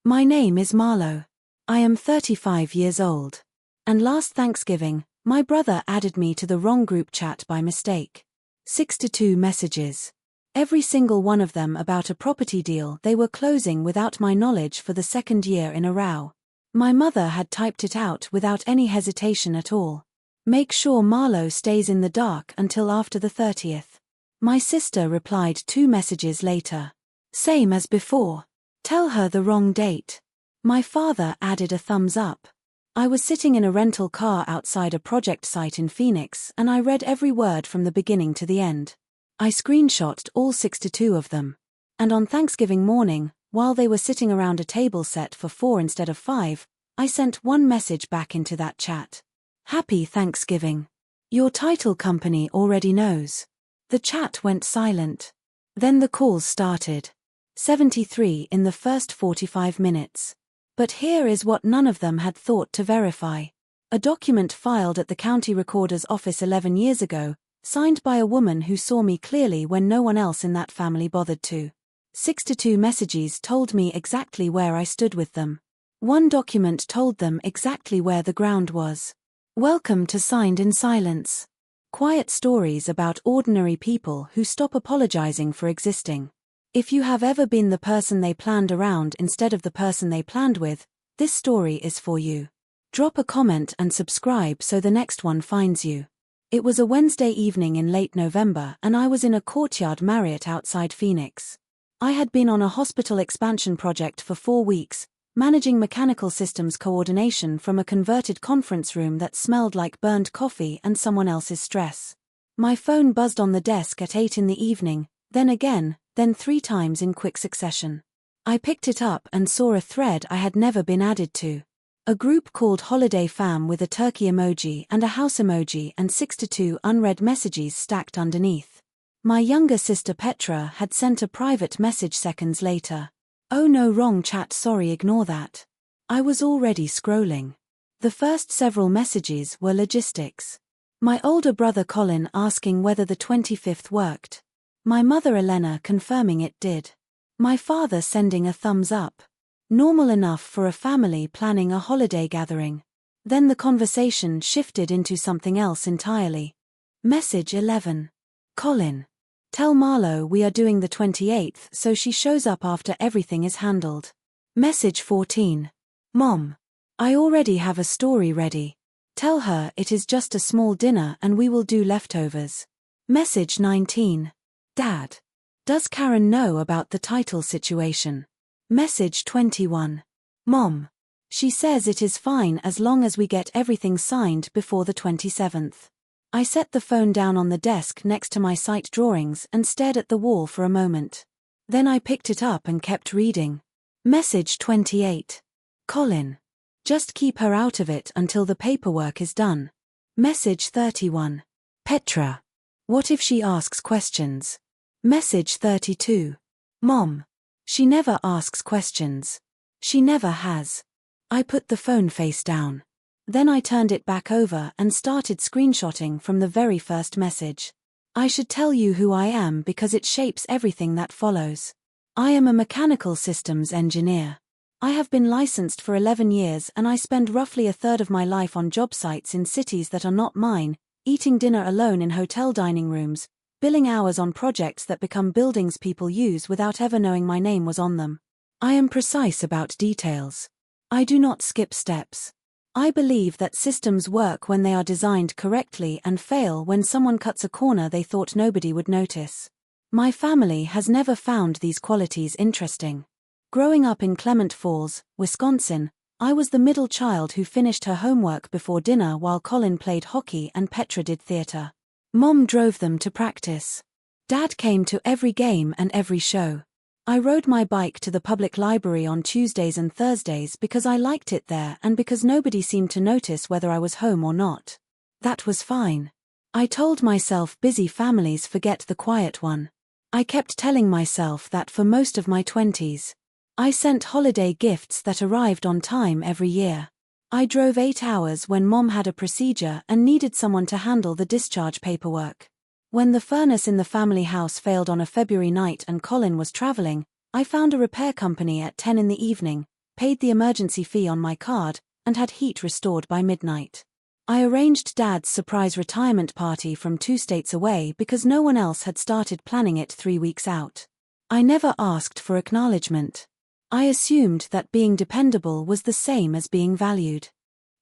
My name is Marlowe. I am 35 years old. And last Thanksgiving, my brother added me to the wrong group chat by mistake. 62 messages. Every single one of them about a property deal they were closing without my knowledge for the second year in a row. My mother had typed it out without any hesitation at all. Make sure Marlowe stays in the dark until after the 30th. My sister replied 2 messages later. Same as before. Tell her the wrong date. My father added a thumbs up. I was sitting in a rental car outside a project site in Phoenix and I read every word from the beginning to the end. I screenshotted all 62 of them. And on Thanksgiving morning, while they were sitting around a table set for 4 instead of 5, I sent one message back into that chat. Happy Thanksgiving. Your title company already knows. The chat went silent. Then the calls started. 73 in the first 45 minutes. But here is what none of them had thought to verify. A document filed at the county recorder's office 11 years ago, signed by a woman who saw me clearly when no one else in that family bothered to. 62 messages told me exactly where I stood with them. One document told them exactly where the ground was. Welcome to Signed in Silence. Quiet stories about ordinary people who stop apologizing for existing. If you have ever been the person they planned around instead of the person they planned with, this story is for you. Drop a comment and subscribe so the next one finds you. It was a Wednesday evening in late November and I was in a Courtyard Marriott outside Phoenix. I had been on a hospital expansion project for 4 weeks, managing mechanical systems coordination from a converted conference room that smelled like burned coffee and someone else's stress. My phone buzzed on the desk at 8 in the evening, then again, then 3 times in quick succession. I picked it up and saw a thread I had never been added to. A group called Holiday Fam with a turkey emoji and a house emoji and 62 unread messages stacked underneath. My younger sister Petra had sent a private message seconds later. Oh no, wrong chat, sorry, ignore that. I was already scrolling. The first several messages were logistics. My older brother Colin asking whether the 25th worked. My mother Elena confirming it did. My father sending a thumbs up. Normal enough for a family planning a holiday gathering. Then the conversation shifted into something else entirely. Message 11. Colin. Tell Marlowe we are doing the 28th so she shows up after everything is handled. Message 14. Mom. I already have a story ready. Tell her it is just a small dinner and we will do leftovers. Message 19. Dad. Does Karen know about the title situation? Message 21. Mom. She says it is fine as long as we get everything signed before the 27th. I set the phone down on the desk next to my site drawings and stared at the wall for a moment. Then I picked it up and kept reading. Message 28. Colin. Just keep her out of it until the paperwork is done. Message 31. Petra. What if she asks questions? Message 32. Mom. She never asks questions. She never has. I put the phone face down. Then I turned it back over and started screenshotting from the very first message. I should tell you who I am because it shapes everything that follows. I am a mechanical systems engineer. I have been licensed for 11 years and I spend roughly a third of my life on job sites in cities that are not mine, eating dinner alone in hotel dining rooms, billing hours on projects that become buildings people use without ever knowing my name was on them. I am precise about details. I do not skip steps. I believe that systems work when they are designed correctly and fail when someone cuts a corner they thought nobody would notice. My family has never found these qualities interesting. Growing up in Clement Falls, Wisconsin, I was the middle child who finished her homework before dinner while Colin played hockey and Petra did theater. Mom drove them to practice. Dad came to every game and every show. I rode my bike to the public library on Tuesdays and Thursdays because I liked it there and because nobody seemed to notice whether I was home or not. That was fine. I told myself busy families forget the quiet one. I kept telling myself that for most of my 20s. I sent holiday gifts that arrived on time every year. I drove 8 hours when Mom had a procedure and needed someone to handle the discharge paperwork. When the furnace in the family house failed on a February night and Colin was traveling, I found a repair company at 10 in the evening, paid the emergency fee on my card, and had heat restored by midnight. I arranged Dad's surprise retirement party from 2 states away because no one else had started planning it 3 weeks out. I never asked for acknowledgement. I assumed that being dependable was the same as being valued.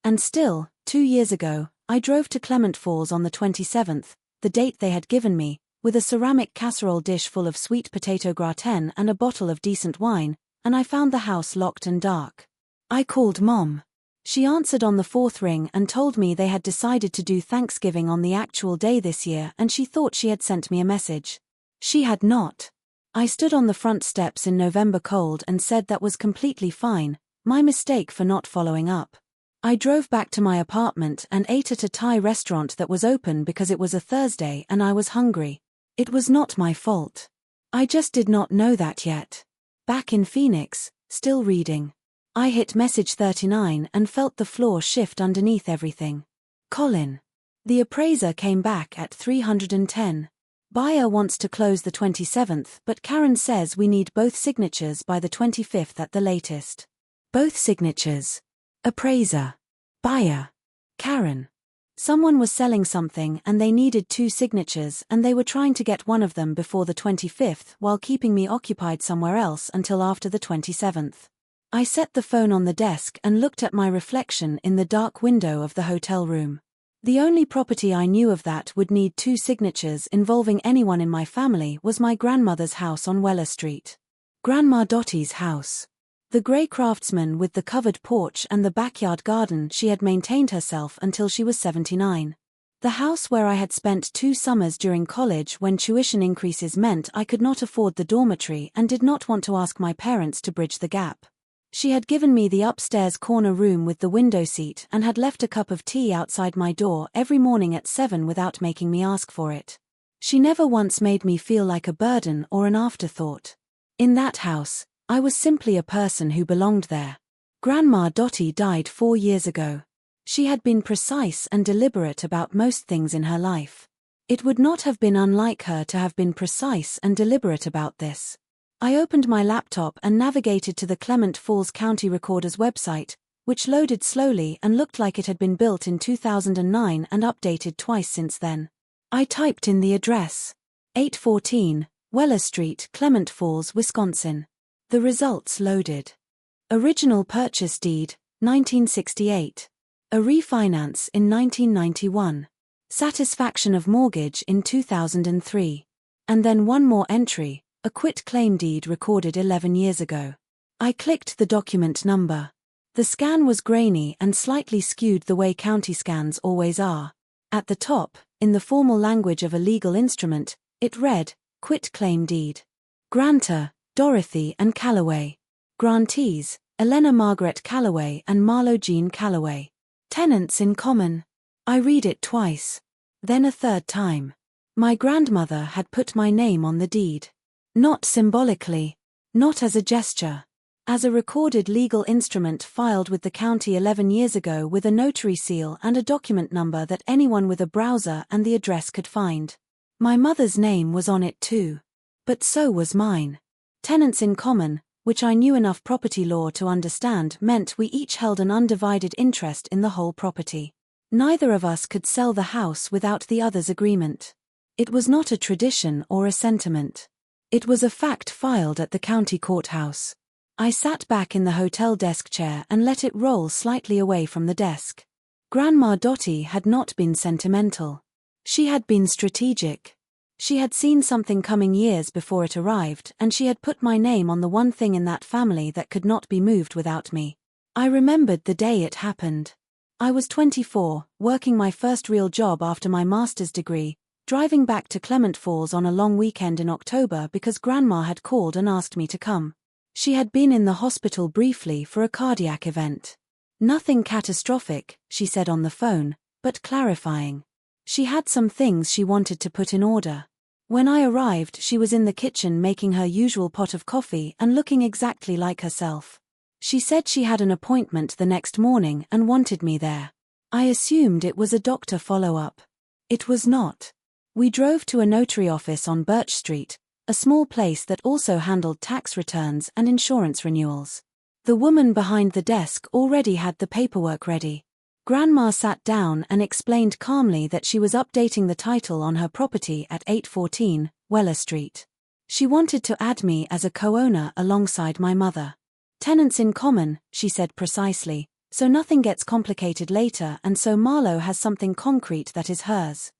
And still, 2 years ago, I drove to Clement Falls on the 27th, the date they had given me, with a ceramic casserole dish full of sweet potato gratin and a bottle of decent wine, and I found the house locked and dark. I called Mom. She answered on the 4th ring and told me they had decided to do Thanksgiving on the actual day this year, and she thought she had sent me a message. She had not. I stood on the front steps in November cold and said that was completely fine, my mistake for not following up. I drove back to my apartment and ate at a Thai restaurant that was open because it was a Thursday and I was hungry. It was not my fault. I just did not know that yet. Back in Phoenix, still reading. I hit message 39 and felt the floor shift underneath everything. Colin. The appraiser came back at 310. Buyer wants to close the 27th, but Karen says we need both signatures by the 25th at the latest. Both signatures. Appraiser. Buyer. Karen. Someone was selling something and they needed 2 signatures and they were trying to get one of them before the 25th while keeping me occupied somewhere else until after the 27th. I set the phone on the desk and looked at my reflection in the dark window of the hotel room. The only property I knew of that would need 2 signatures involving anyone in my family was my grandmother's house on Weller Street. Grandma Dottie's house. The grey craftsman with the covered porch and the backyard garden she had maintained herself until she was 79. The house where I had spent 2 summers during college when tuition increases meant I could not afford the dormitory and did not want to ask my parents to bridge the gap. She had given me the upstairs corner room with the window seat and had left a cup of tea outside my door every morning at 7 without making me ask for it. She never once made me feel like a burden or an afterthought. In that house, I was simply a person who belonged there. Grandma Dottie died 4 years ago. She had been precise and deliberate about most things in her life. It would not have been unlike her to have been precise and deliberate about this. I opened my laptop and navigated to the Clement Falls County Recorder's website, which loaded slowly and looked like it had been built in 2009 and updated twice since then. I typed in the address. 814, Weller Street, Clement Falls, Wisconsin. The results loaded. Original purchase deed, 1968. A refinance in 1991. Satisfaction of mortgage in 2003. And then one more entry. A quit-claim deed recorded 11 years ago. I clicked the document number. The scan was grainy and slightly skewed the way county scans always are. At the top, in the formal language of a legal instrument, it read, Quit-claim deed. Grantor, Dorothy and Calloway. Grantees, Elena Margaret Calloway and Marlowe Jean Calloway. Tenants in common. I read it twice. Then a 3rd time. My grandmother had put my name on the deed. Not symbolically. Not as a gesture. As a recorded legal instrument filed with the county 11 years ago with a notary seal and a document number that anyone with a browser and the address could find. My mother's name was on it too. But so was mine. Tenants in common, which I knew enough property law to understand, meant we each held an undivided interest in the whole property. Neither of us could sell the house without the other's agreement. It was not a tradition or a sentiment. It was a fact filed at the county courthouse. I sat back in the hotel desk chair and let it roll slightly away from the desk. Grandma Dottie had not been sentimental. She had been strategic. She had seen something coming years before it arrived, and she had put my name on the one thing in that family that could not be moved without me. I remembered the day it happened. I was 24, working my first real job after my master's degree, driving back to Clement Falls on a long weekend in October because Grandma had called and asked me to come. She had been in the hospital briefly for a cardiac event. Nothing catastrophic, she said on the phone, but clarifying. She had some things she wanted to put in order. When I arrived, she was in the kitchen making her usual pot of coffee and looking exactly like herself. She said she had an appointment the next morning and wanted me there. I assumed it was a doctor follow-up. It was not. We drove to a notary office on Birch Street, a small place that also handled tax returns and insurance renewals. The woman behind the desk already had the paperwork ready. Grandma sat down and explained calmly that she was updating the title on her property at 814, Weller Street. She wanted to add me as a co-owner alongside my mother. Tenants in common, she said precisely, so nothing gets complicated later and so Marlowe has something concrete that is hers.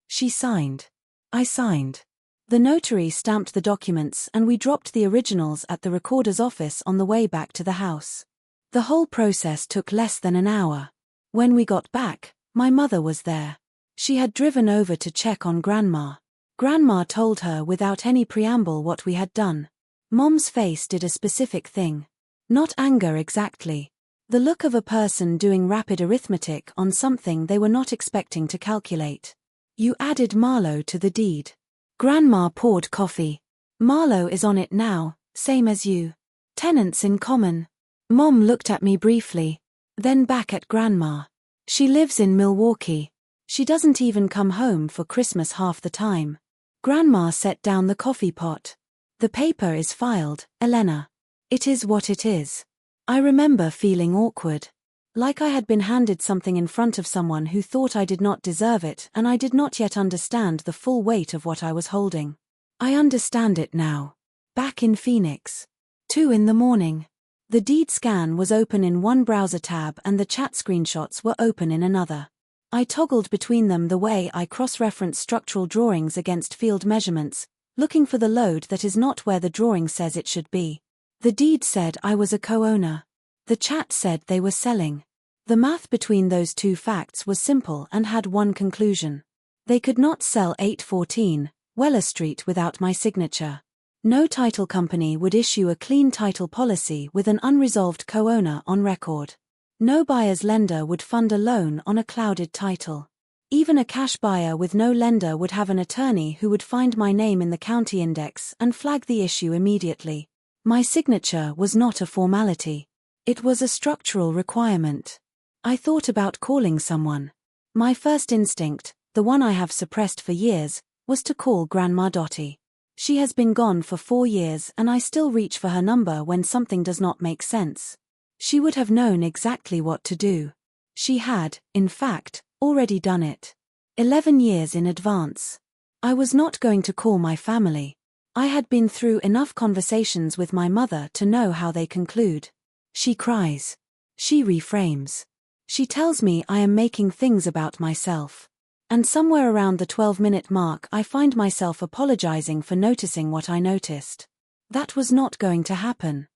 She signed. I signed. The notary stamped the documents and we dropped the originals at the recorder's office on the way back to the house. The whole process took less than an hour. When we got back, my mother was there. She had driven over to check on Grandma. Grandma told her without any preamble what we had done. Mom's face did a specific thing. Not anger exactly. The look of a person doing rapid arithmetic on something they were not expecting to calculate. You added Marlowe to the deed. Grandma poured coffee. Marlowe is on it now, same as you. Tenants in common. Mom looked at me briefly. Then back at Grandma. She lives in Milwaukee. She doesn't even come home for Christmas half the time. Grandma set down the coffee pot. The paper is filed, Elena. It is what it is. I remember feeling awkward. Like I had been handed something in front of someone who thought I did not deserve it and I did not yet understand the full weight of what I was holding. I understand it now. Back in Phoenix. 2 in the morning. The deed scan was open in one browser tab and the chat screenshots were open in another. I toggled between them the way I cross-reference structural drawings against field measurements, looking for the load that is not where the drawing says it should be. The deed said I was a co-owner. The chat said they were selling. The math between those two facts was simple and had one conclusion. They could not sell 814, Weller Street without my signature. No title company would issue a clean title policy with an unresolved co-owner on record. No buyer's lender would fund a loan on a clouded title. Even a cash buyer with no lender would have an attorney who would find my name in the county index and flag the issue immediately. My signature was not a formality. It was a structural requirement. I thought about calling someone. My first instinct, the one I have suppressed for years, was to call Grandma Dottie. She has been gone for 4 years and I still reach for her number when something does not make sense. She would have known exactly what to do. She had, in fact, already done it. 11 years in advance. I was not going to call my family. I had been through enough conversations with my mother to know how they conclude. She cries. She reframes. She tells me I am making things about myself. And somewhere around the 12-minute mark I find myself apologizing for noticing what I noticed. That was not going to happen.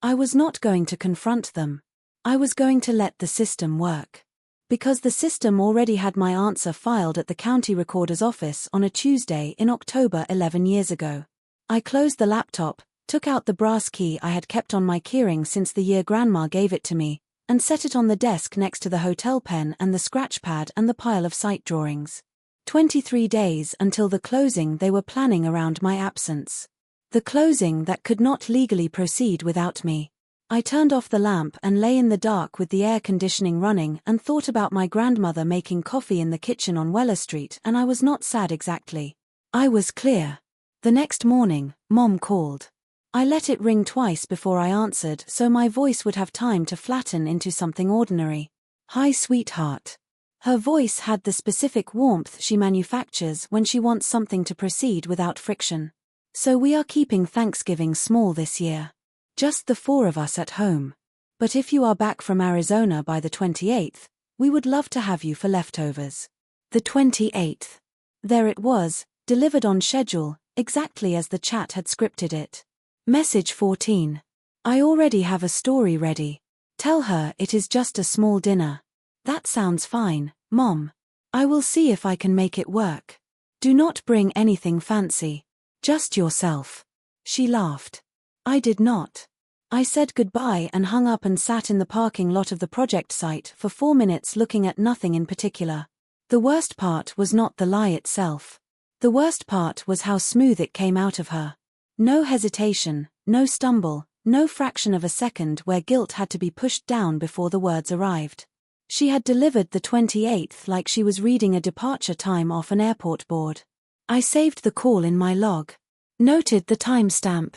I was not going to confront them. I was going to let the system work. Because the system already had my answer filed at the county recorder's office on a Tuesday in October 11 years ago. I closed the laptop, took out the brass key I had kept on my keyring since the year Grandma gave it to me, and set it on the desk next to the hotel pen and the scratch pad and the pile of site drawings. 23 days until the closing they were planning around my absence. The closing that could not legally proceed without me. I turned off the lamp and lay in the dark with the air conditioning running and thought about my grandmother making coffee in the kitchen on Weller Street, and I was not sad exactly. I was clear. The next morning, Mom called. I let it ring twice before I answered so my voice would have time to flatten into something ordinary. Hi, sweetheart. Her voice had the specific warmth she manufactures when she wants something to proceed without friction. So we are keeping Thanksgiving small this year. Just the 4 of us at home. But if you are back from Arizona by the 28th, we would love to have you for leftovers. The 28th. There it was, delivered on schedule, exactly as the chat had scripted it. Message 14. I already have a story ready. Tell her it is just a small dinner. That sounds fine, Mom. I will see if I can make it work. Do not bring anything fancy. Just yourself. She laughed. I did not. I said goodbye and hung up and sat in the parking lot of the project site for 4 minutes looking at nothing in particular. The worst part was not the lie itself. The worst part was how smooth it came out of her. No hesitation, no stumble, no fraction of a second where guilt had to be pushed down before the words arrived. She had delivered the 28th like she was reading a departure time off an airport board. I saved the call in my log. Noted the timestamp.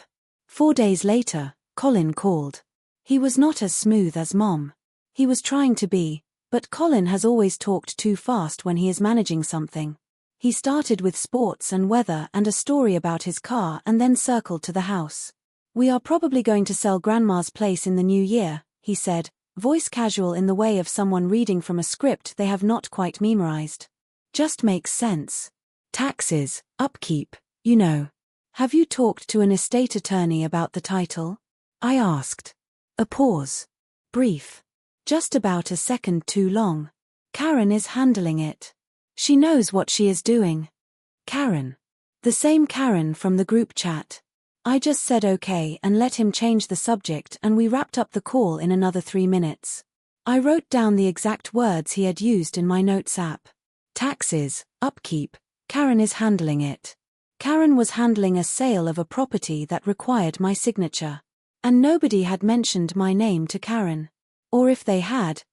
4 days later, Colin called. He was not as smooth as Mom. He was trying to be, but Colin has always talked too fast when he is managing something. He started with sports and weather and a story about his car and then circled to the house. "We are probably going to sell Grandma's place in the new year," he said, voice casual in the way of someone reading from a script they have not quite memorized. "Just makes sense. Taxes, upkeep, you know. Have you talked to an estate attorney about the title?" I asked. A pause. Brief. Just about a second too long. "Karen is handling it. She knows what she is doing." Karen. The same Karen from the group chat. I just said okay and let him change the subject, and we wrapped up the call in another 3 minutes. I wrote down the exact words he had used in my notes app. Taxes, upkeep, Karen is handling it. Karen was handling a sale of a property that required my signature. And nobody had mentioned my name to Karen. Or if they had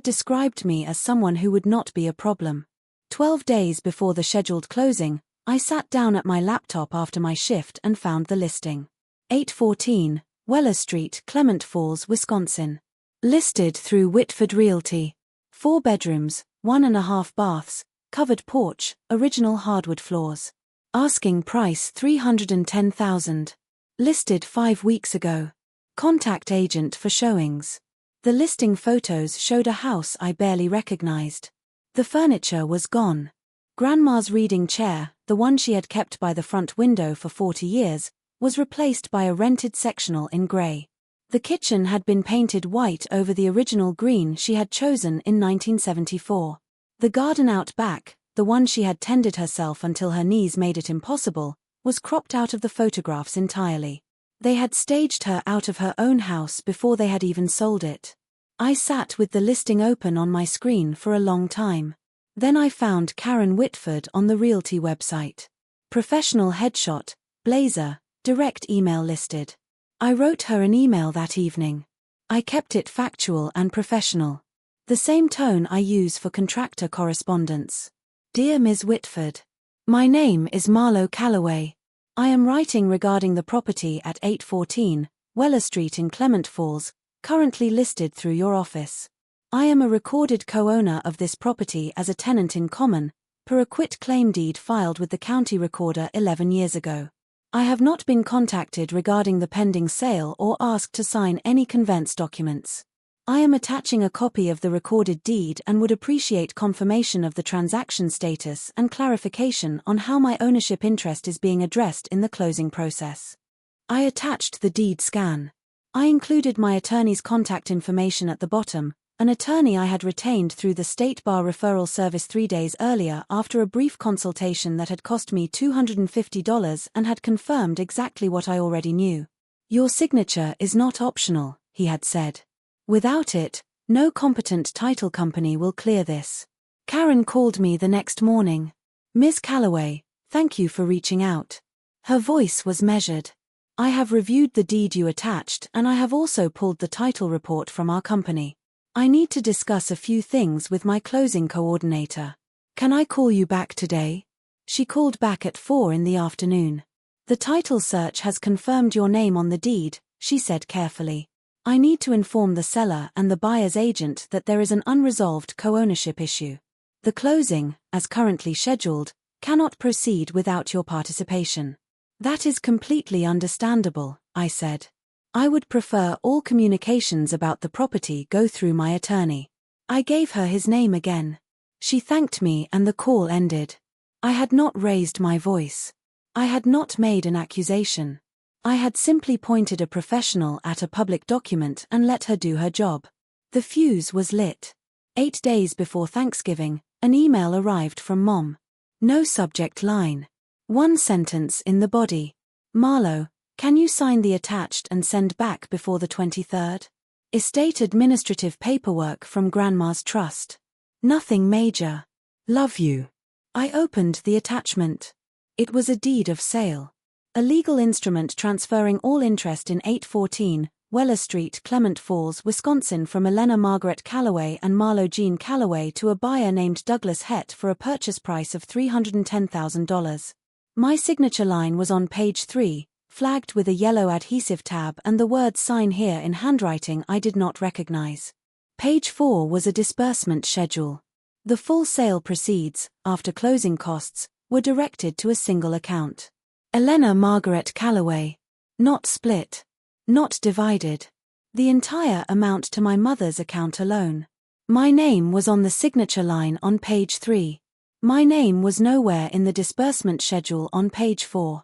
described me as someone who would not be a problem. 12 days before the scheduled closing, I sat down at my laptop after my shift and found the listing. 814, Weller Street, Clement Falls, Wisconsin. Listed through Whitford Realty. 4 bedrooms, 1.5 baths, covered porch, original hardwood floors. Asking price $310,000. Listed 5 weeks ago. Contact agent for showings. The listing photos showed a house I barely recognized. The furniture was gone. Grandma's reading chair, the one she had kept by the front window for 40 years, was replaced by a rented sectional in grey. The kitchen had been painted white over the original green she had chosen in 1974. The garden out back, the one she had tended herself until her knees made it impossible, was cropped out of the photographs entirely. They had staged her out of her own house before they had even sold it. I sat with the listing open on my screen for a long time. Then I found Karen Whitford on the Realty website. Professional headshot, blazer, direct email listed. I wrote her an email that evening. I kept it factual and professional. The same tone I use for contractor correspondence. "Dear Ms. Whitford. My name is Marlowe Calloway. I am writing regarding the property at 814, Weller Street in Clement Falls, currently listed through your office. I am a recorded co-owner of this property as a tenant in common, per a quit-claim deed filed with the county recorder 11 years ago. I have not been contacted regarding the pending sale or asked to sign any conveyance documents. I am attaching a copy of the recorded deed and would appreciate confirmation of the transaction status and clarification on how my ownership interest is being addressed in the closing process." I attached the deed scan. I included my attorney's contact information at the bottom, an attorney I had retained through the State Bar Referral Service 3 days earlier after a brief consultation that had cost me $250 and had confirmed exactly what I already knew. "Your signature is not optional," he had said. "Without it, no competent title company will clear this." Karen called me the next morning. "Ms. Calloway, thank you for reaching out." Her voice was measured. "I have reviewed the deed you attached and I have also pulled the title report from our company. I need to discuss a few things with my closing coordinator. Can I call you back today?" She called back at 4 in the afternoon. "The title search has confirmed your name on the deed," she said carefully. "I need to inform the seller and the buyer's agent that there is an unresolved co-ownership issue. The closing, as currently scheduled, cannot proceed without your participation." "That is completely understandable," I said. "I would prefer all communications about the property go through my attorney." I gave her his name again. She thanked me and the call ended. I had not raised my voice. I had not made an accusation. I had simply pointed a professional at a public document and let her do her job. The fuse was lit. 8 days before Thanksgiving, an email arrived from Mom. No subject line. One sentence in the body. "Marlowe, can you sign the attached and send back before the 23rd? Estate administrative paperwork from Grandma's trust. Nothing major. Love you." I opened the attachment. It was a deed of sale. A legal instrument transferring all interest in 814, Weller Street, Clement Falls, Wisconsin from Elena Margaret Calloway and Marlowe Jean Calloway to a buyer named Douglas Hett for a purchase price of $310,000. My signature line was on page 3, flagged with a yellow adhesive tab and the word sign here in handwriting I did not recognize. Page 4 was a disbursement schedule. The full sale proceeds, after closing costs, were directed to a single account. Elena Margaret Calloway. Not split. Not divided. The entire amount to my mother's account alone. My name was on the signature line on page 3. My name was nowhere in the disbursement schedule on page 4.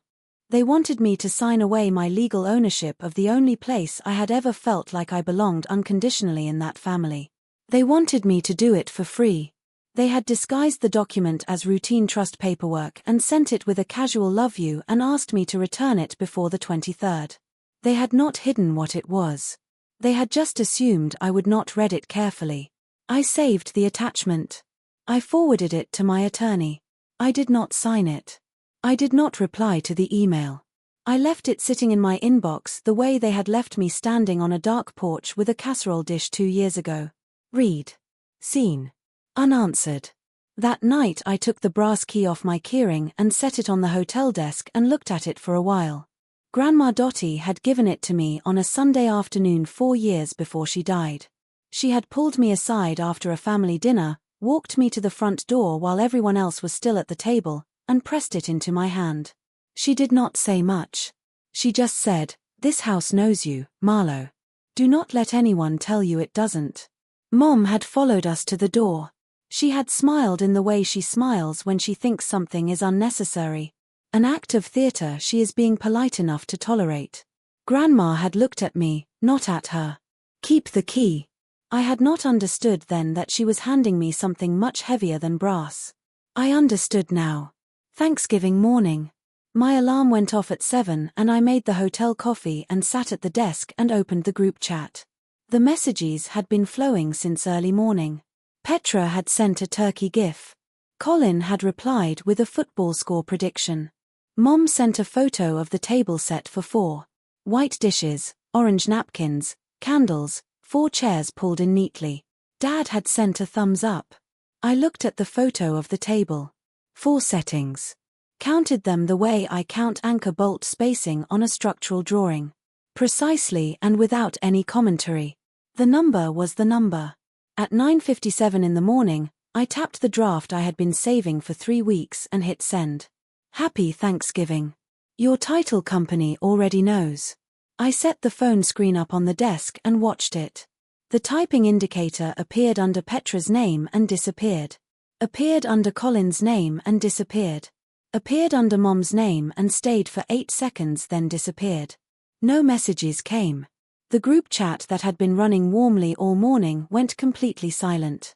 They wanted me to sign away my legal ownership of the only place I had ever felt like I belonged unconditionally in that family. They wanted me to do it for free. They had disguised the document as routine trust paperwork and sent it with a casual love you and asked me to return it before the 23rd. They had not hidden what it was. They had just assumed I would not read it carefully. I saved the attachment. I forwarded it to my attorney. I did not sign it. I did not reply to the email. I left it sitting in my inbox the way they had left me standing on a dark porch with a casserole dish 2 years ago. Read. Seen. Unanswered. That night I took the brass key off my keyring and set it on the hotel desk and looked at it for a while. Grandma Dottie had given it to me on a Sunday afternoon 4 years before she died. She had pulled me aside after a family dinner, walked me to the front door while everyone else was still at the table, and pressed it into my hand. She did not say much. She just said, "This house knows you, Marlowe. Do not let anyone tell you it doesn't." Mom had followed us to the door. She had smiled in the way she smiles when she thinks something is unnecessary. An act of theater she is being polite enough to tolerate. Grandma had looked at me, not at her. "Keep the key." I had not understood then that she was handing me something much heavier than brass. I understood now. Thanksgiving morning. My alarm went off at 7 and I made the hotel coffee and sat at the desk and opened the group chat. The messages had been flowing since early morning. Petra had sent a turkey gif. Colin had replied with a football score prediction. Mom sent a photo of the table set for 4. White dishes, orange napkins, candles, 4 chairs pulled in neatly. Dad had sent a thumbs up. I looked at the photo of the table. 4 settings. Counted them the way I count anchor bolt spacing on a structural drawing. Precisely and without any commentary. The number was the number. At 9:57 in the morning, I tapped the draft I had been saving for 3 weeks and hit send. Happy Thanksgiving. Your title company already knows. I set the phone screen up on the desk and watched it. The typing indicator appeared under Petra's name and disappeared. Appeared under Colin's name and disappeared. Appeared under Mom's name and stayed for 8 seconds then disappeared. No messages came. The group chat that had been running warmly all morning went completely silent.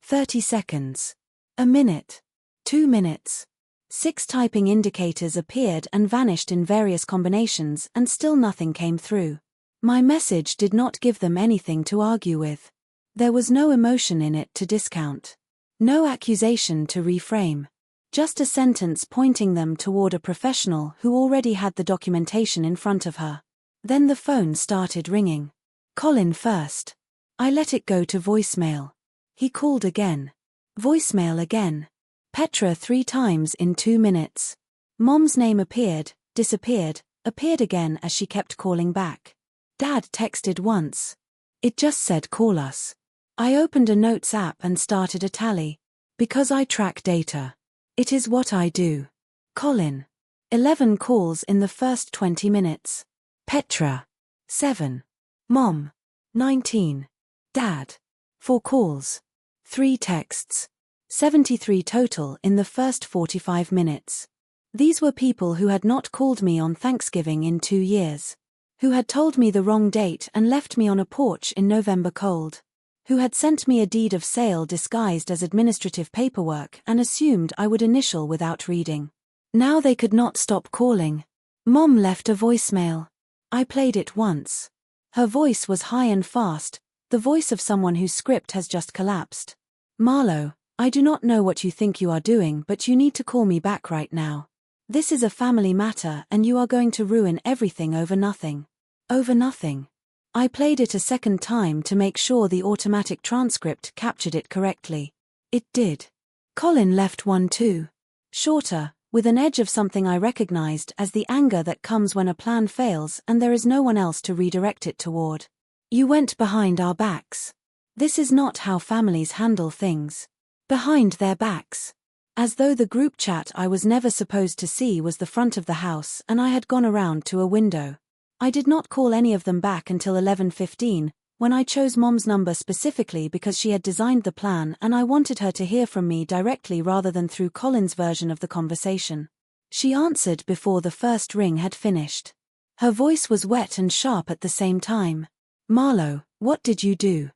30 seconds. A minute. 2 minutes. 6 typing indicators appeared and vanished in various combinations and still nothing came through. My message did not give them anything to argue with. There was no emotion in it to discount. No accusation to reframe. Just a sentence pointing them toward a professional who already had the documentation in front of her. Then the phone started ringing. Colin first. I let it go to voicemail. He called again. Voicemail again. Petra 3 times in 2 minutes. Mom's name appeared, disappeared, appeared again as she kept calling back. Dad texted once. It just said call us. I opened a notes app and started a tally. Because I track data. It is what I do. Colin. 11 calls in the first 20 minutes. Petra. 7. Mom. 19. Dad. 4 calls. 3 texts. 73 total in the first 45 minutes. These were people who had not called me on Thanksgiving in 2 years. Who had told me the wrong date and left me on a porch in November cold. Who had sent me a deed of sale disguised as administrative paperwork and assumed I would initial without reading. Now they could not stop calling. Mom left a voicemail. I played it once. Her voice was high and fast, the voice of someone whose script has just collapsed. Marlowe, I do not know what you think you are doing, but you need to call me back right now. This is a family matter and you are going to ruin everything over nothing. Over nothing. I played it a second time to make sure the automatic transcript captured it correctly. It did. Colin left one too. Shorter, with an edge of something I recognized as the anger that comes when a plan fails and there is no one else to redirect it toward. You went behind our backs. This is not how families handle things. Behind their backs. As though the group chat I was never supposed to see was the front of the house and I had gone around to a window. I did not call any of them back until 11:15, when I chose Mom's number specifically because she had designed the plan and I wanted her to hear from me directly rather than through Colin's version of the conversation. She answered before the first ring had finished. Her voice was wet and sharp at the same time. "Marlowe, what did you do?"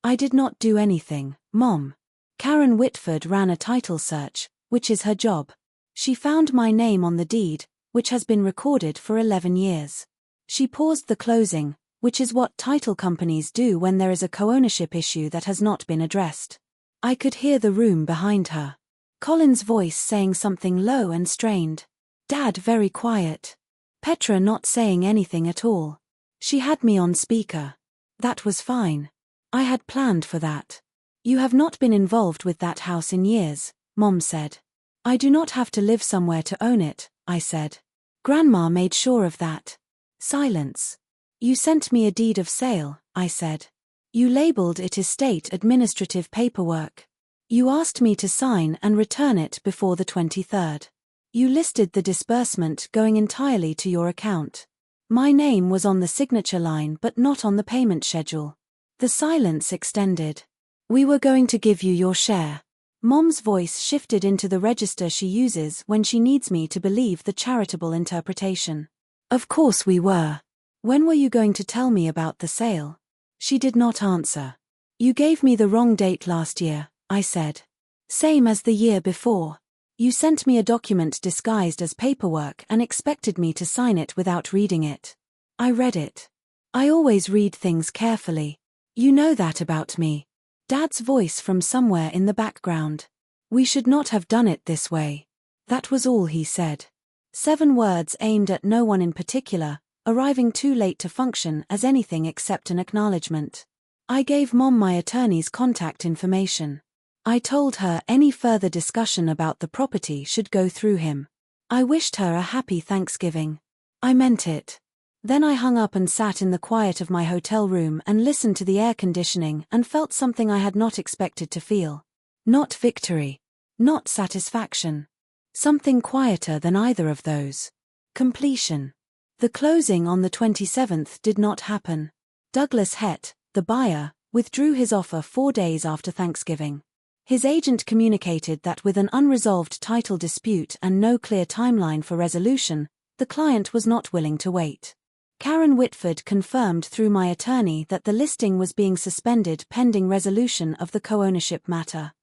"I did not do anything, Mom. Karen Whitford ran a title search, which is her job. She found my name on the deed, which has been recorded for 11 years. She paused the closing, which is what title companies do when there is a co-ownership issue that has not been addressed. I could hear the room behind her. Colin's voice saying something low and strained. Dad very quiet. Petra not saying anything at all. She had me on speaker. That was fine. I had planned for that. You have not been involved with that house in years, Mom said. I do not have to live somewhere to own it, I said. Grandma made sure of that. Silence. You sent me a deed of sale, I said. You labeled it estate administrative paperwork. You asked me to sign and return it before the 23rd. You listed the disbursement going entirely to your account. My name was on the signature line but not on the payment schedule. The silence extended. We were going to give you your share. Mom's voice shifted into the register she uses when she needs me to believe the charitable interpretation. Of course we were. When were you going to tell me about the sale? She did not answer. You gave me the wrong date last year, I said. Same as the year before. You sent me a document disguised as paperwork and expected me to sign it without reading it. I read it. I always read things carefully. You know that about me. Dad's voice from somewhere in the background. We should not have done it this way. That was all he said. 7 words aimed at no one in particular, arriving too late to function as anything except an acknowledgement. I gave Mom my attorney's contact information. I told her any further discussion about the property should go through him. I wished her a happy Thanksgiving. I meant it. Then I hung up and sat in the quiet of my hotel room and listened to the air conditioning and felt something I had not expected to feel. Not victory. Not satisfaction. Something quieter than either of those. Completion. The closing on the 27th did not happen. Douglas Hett, the buyer, withdrew his offer 4 days after Thanksgiving. His agent communicated that with an unresolved title dispute and no clear timeline for resolution, the client was not willing to wait. Karen Whitford confirmed through my attorney that the listing was being suspended pending resolution of the co-ownership matter.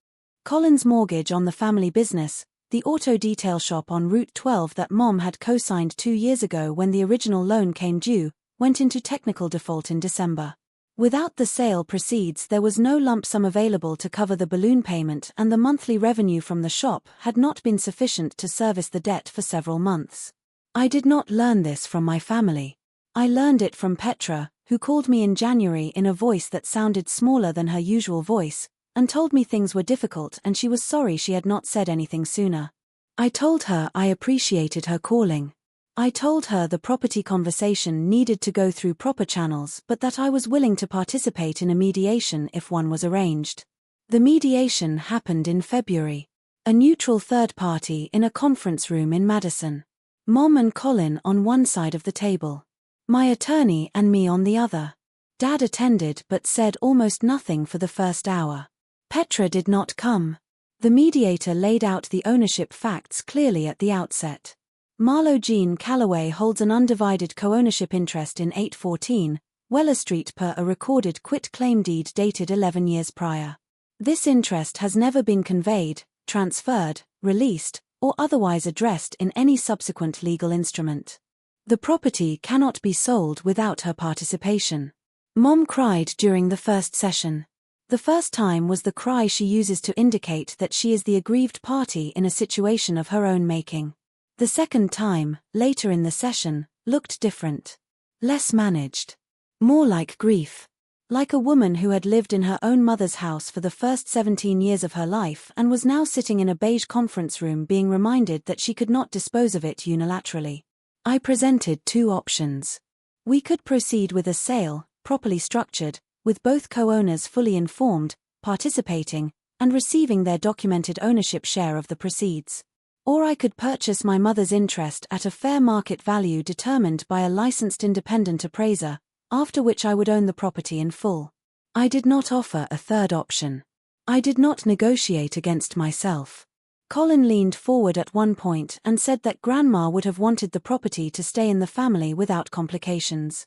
Colin's mortgage on the family business, the auto detail shop on Route 12 that Mom had co-signed 2 years ago when the original loan came due, went into technical default in December. Without the sale proceeds, there was no lump sum available to cover the balloon payment, and the monthly revenue from the shop had not been sufficient to service the debt for several months. I did not learn this from my family. I learned it from Petra, who called me in January in a voice that sounded smaller than her usual voice, and told me things were difficult and she was sorry she had not said anything sooner. I told her I appreciated her calling. I told her the property conversation needed to go through proper channels but that I was willing to participate in a mediation if one was arranged. The mediation happened in February. A neutral third party in a conference room in Madison. Mom and Colin on one side of the table. My attorney and me on the other. Dad attended but said almost nothing for the first hour. Petra did not come. The mediator laid out the ownership facts clearly at the outset. Marlowe Jean Calloway holds an undivided co-ownership interest in 814, Weller Street per a recorded quit-claim deed dated 11 years prior. This interest has never been conveyed, transferred, released, or otherwise addressed in any subsequent legal instrument. The property cannot be sold without her participation. Mom cried during the first session. The first time was the cry she uses to indicate that she is the aggrieved party in a situation of her own making. The second time, later in the session, looked different. Less managed. More like grief. Like a woman who had lived in her own mother's house for the first 17 years of her life and was now sitting in a beige conference room being reminded that she could not dispose of it unilaterally. I presented two options. We could proceed with a sale, properly structured, with both co-owners fully informed, participating, and receiving their documented ownership share of the proceeds. Or I could purchase my mother's interest at a fair market value determined by a licensed independent appraiser, after which I would own the property in full. I did not offer a third option. I did not negotiate against myself. Colin leaned forward at one point and said that Grandma would have wanted the property to stay in the family without complications.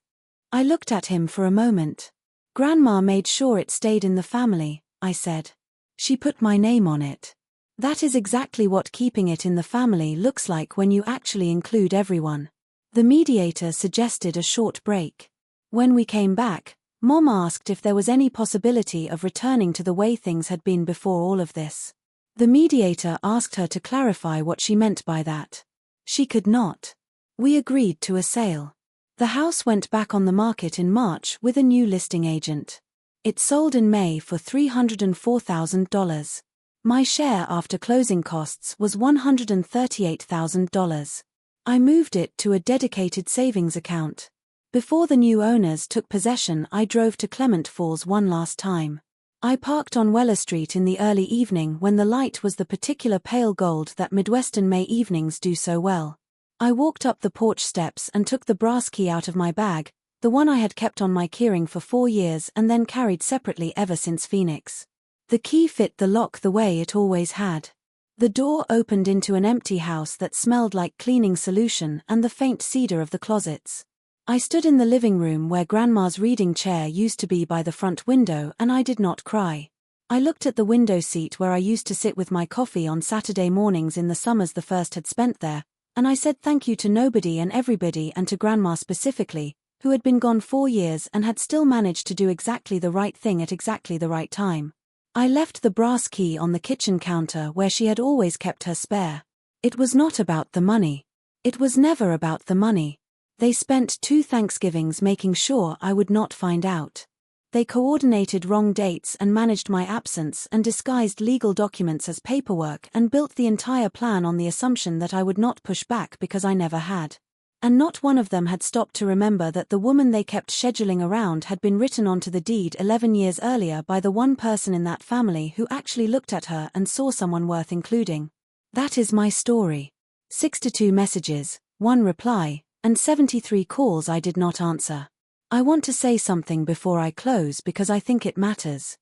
I looked at him for a moment. Grandma made sure it stayed in the family, I said. She put my name on it. That is exactly what keeping it in the family looks like when you actually include everyone. The mediator suggested a short break. When we came back, Mom asked if there was any possibility of returning to the way things had been before all of this. The mediator asked her to clarify what she meant by that. She could not. We agreed to a sale. The house went back on the market in March with a new listing agent. It sold in May for $304,000. My share after closing costs was $138,000. I moved it to a dedicated savings account. Before the new owners took possession, I drove to Clement Falls one last time. I parked on Weller Street in the early evening when the light was the particular pale gold that Midwestern May evenings do so well. I walked up the porch steps and took the brass key out of my bag, the one I had kept on my keyring for 4 years and then carried separately ever since Phoenix. The key fit the lock the way it always had. The door opened into an empty house that smelled like cleaning solution and the faint cedar of the closets. I stood in the living room where Grandma's reading chair used to be by the front window, and I did not cry. I looked at the window seat where I used to sit with my coffee on Saturday mornings in the summers the first had spent there, and I said thank you to nobody and everybody, and to Grandma specifically, who had been gone 4 years and had still managed to do exactly the right thing at exactly the right time. I left the brass key on the kitchen counter where she had always kept her spare. It was not about the money. It was never about the money. They spent 2 Thanksgivings making sure I would not find out. They coordinated wrong dates and managed my absence and disguised legal documents as paperwork and built the entire plan on the assumption that I would not push back because I never had. And not one of them had stopped to remember that the woman they kept scheduling around had been written onto the deed 11 years earlier by the one person in that family who actually looked at her and saw someone worth including. That is my story. 62 messages, 1 reply, and 73 calls I did not answer. I want to say something before I close because I think it matters.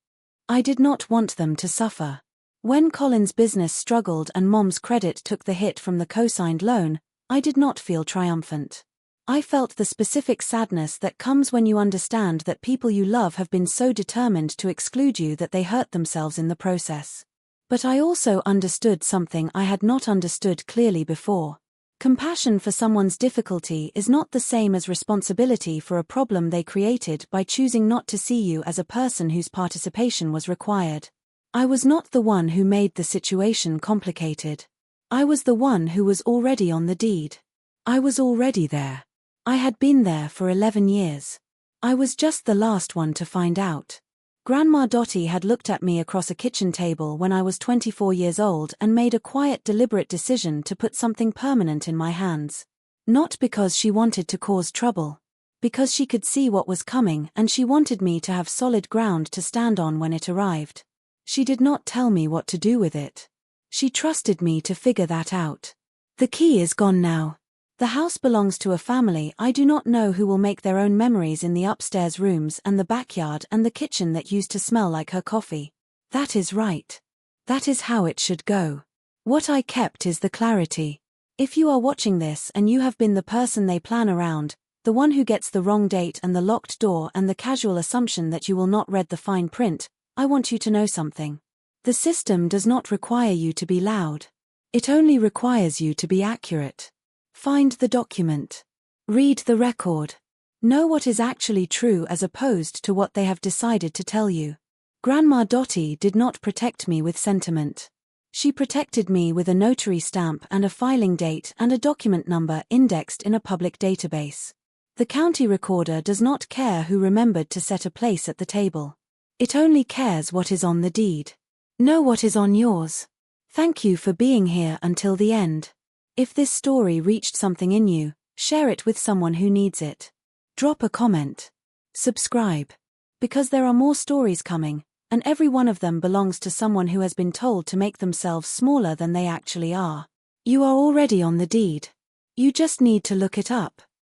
I did not want them to suffer. When Colin's business struggled and Mom's credit took the hit from the co-signed loan, I did not feel triumphant. I felt the specific sadness that comes when you understand that people you love have been so determined to exclude you that they hurt themselves in the process. But I also understood something I had not understood clearly before. Compassion for someone's difficulty is not the same as responsibility for a problem they created by choosing not to see you as a person whose participation was required. I was not the one who made the situation complicated. I was the one who was already on the deed. I was already there. I had been there for 11 years. I was just the last one to find out. Grandma Dottie had looked at me across a kitchen table when I was 24 years old and made a quiet, deliberate decision to put something permanent in my hands. Not because she wanted to cause trouble. Because she could see what was coming and she wanted me to have solid ground to stand on when it arrived. She did not tell me what to do with it. She trusted me to figure that out. The key is gone now. The house belongs to a family I do not know who will make their own memories in the upstairs rooms and the backyard and the kitchen that used to smell like her coffee. That is right. That is how it should go. What I kept is the clarity. If you are watching this and you have been the person they plan around, the one who gets the wrong date and the locked door and the casual assumption that you will not read the fine print, I want you to know something. The system does not require you to be loud. It only requires you to be accurate. Find the document. Read the record. Know what is actually true as opposed to what they have decided to tell you. Grandma Dottie did not protect me with sentiment. She protected me with a notary stamp and a filing date and a document number indexed in a public database. The county recorder does not care who remembered to set a place at the table. It only cares what is on the deed. Know what is on yours. Thank you for being here until the end. If this story reached something in you, share it with someone who needs it. Drop a comment. Subscribe. Because there are more stories coming, and every one of them belongs to someone who has been told to make themselves smaller than they actually are. You are already on the deed. You just need to look it up.